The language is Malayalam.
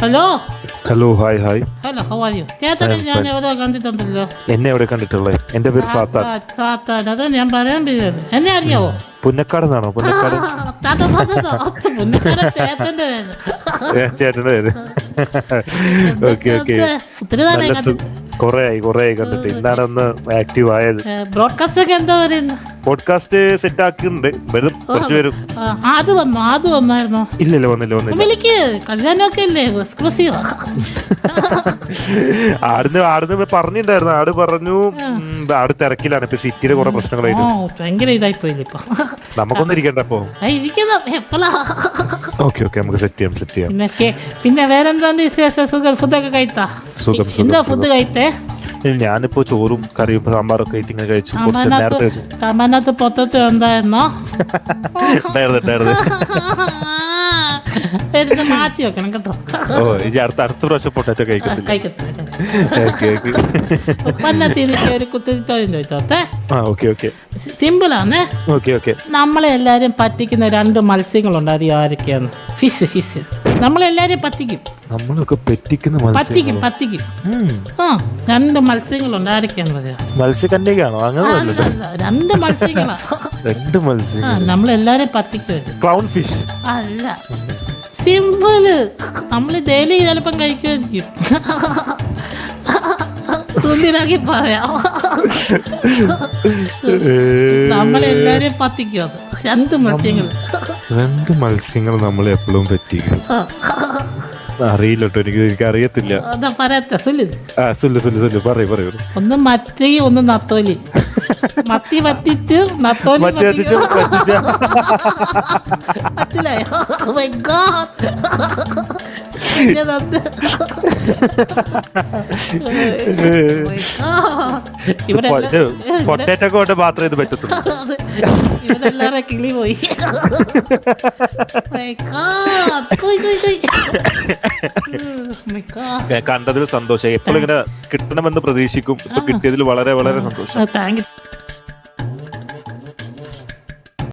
Hello hello hi hi. Hello how are you? ചേട്ടനെ ഞാൻ എവിടെ കണ്ടിട്ടുണ്ടല്ലോ. എന്നെ എവിടെ കണ്ടിട്ടുള്ളത്? എന്റെ പേര് സാത്താൻ. സാത്താൻ, അത് ഞാൻ പറയാൻ പറ്റുന്നത്. എന്നെ അറിയാവോ? പുന്നക്കാട് നിന്നാണോ? പുന്നക്കാട് പുന്നക്കാട് ചേട്ടന്റെ ചേട്ടന്റെ പേര്. Okay okay. ഒത്തിരി നാളായി കൊറേ ആയി കണ്ടിട്ട്. ഇന്നാണ് ഒന്ന് ആക്റ്റീവ് ആയത്. ബ്രോഡ്കാസ്റ്റ് ഒക്കെ എന്താ പറയുന്നത്? പോഡ്കാസ്റ്റ് സെറ്റ് ആക്കിയിട്ടുണ്ട്. വരും, കുറച്ച് പേരും. അത് വന്നായിരുന്നോ? ഇല്ലല്ലോ, വന്നില്ല. വിളിക്ക്, കല്യാണമൊക്കെ അല്ലേ, എക്സ്ക്ലൂസീവ്. ആടുന്ന് പറഞ്ഞിട്ടുണ്ടായിരുന്നു. ആട് പറഞ്ഞു ആട് തിരക്കിലാണ്, ഇപ്പൊ സിറ്റിയിലെ കുറെ പ്രശ്നങ്ങളായിട്ട്. ഭയങ്കര ഇതായി പോയില്ല ഇപ്പൊ. നമുക്കൊന്നും ഇരിക്കണ്ട അപ്പൊ. ഓക്കെ നമുക്ക് സെറ്റ് ചെയ്യാം. പിന്നെ വേറെന്താണ്ട് വിശേഷം? സുഖം? ഫുഡൊക്കെ കഴിത്താ? എന്താ ഫുഡ് കഴിത്തേ? ഞാനിപ്പോ ചോറും കറിയും സാമ്പാറൊക്കെ ആയിട്ട് ഇങ്ങനെ കഴിച്ചു. കുറച്ച് നേരത്തെ കഴിച്ചു. സാമാനത്ത് പൊത്തത്ത് എന്തായിരുന്നോ? ഉണ്ടായിരുന്നു. മാറ്റി വെക്കണം കേട്ടോ. ഓ ഇനി അടുത്ത പ്രാവശ്യം പൊട്ടാറ്റോ കഴിക്കത്തില്ല. ഒരു കുത്തിരിത്തോളം ചോദിച്ചോട്ടെ. സിമ്പിളാണ്. നമ്മളെ എല്ലാരും പറ്റിക്കുന്ന 2 മത്സ്യങ്ങളുണ്ട്. അത് ആരൊക്കെയാണ്? ഫിഷ് നമ്മളെല്ലാരും പറ്റിക്കും. നമ്മളൊക്കെ പറ്റിക്കും. 2 മത്സ്യങ്ങളുണ്ട്. ആരൊക്കെയാന്ന് പറയാ? മത്സ്യകന്യകയാണോ? അങ്ങനെ 2 മത്സ്യങ്ങളാ. 2 മത്സ്യം നമ്മളെല്ലാരും പറ്റിക്കും. ക്ലൗൺ ഫിഷ് അല്ല, സിമ്പിള്. നമ്മള് ഡെയിലി ചിലപ്പം കഴിക്കുമായിരിക്കും. തുന്നിലാക്കി പറയാം. നമ്മളെല്ലാരും പറ്റിക്കും. അത് 2 മത്സ്യങ്ങൾ നമ്മൾ എപ്പോഴും പറ്റിക്കും. അറിയില്ല കേട്ടോ, എനിക്ക് അറിയത്തില്ല. പറയൂ. ഒന്ന് മത്തി, ഒന്ന് നത്തോലി. മത്തി വറ്റിച്ച് നത്തോലി പൊട്ടേറ്റോ കൊണ്ട് മാത്രമേ ഇത് പറ്റത്തുള്ളൂ. ഇവരെല്ലാരും കിളി പോയി. കണ്ടതിൽ സന്തോഷം. എപ്പോഴും ഇങ്ങനെ കിട്ടണമെന്ന് പ്രതീക്ഷിക്കും. ഇപ്പൊ കിട്ടിയതിൽ വളരെ വളരെ സന്തോഷം. Thank you.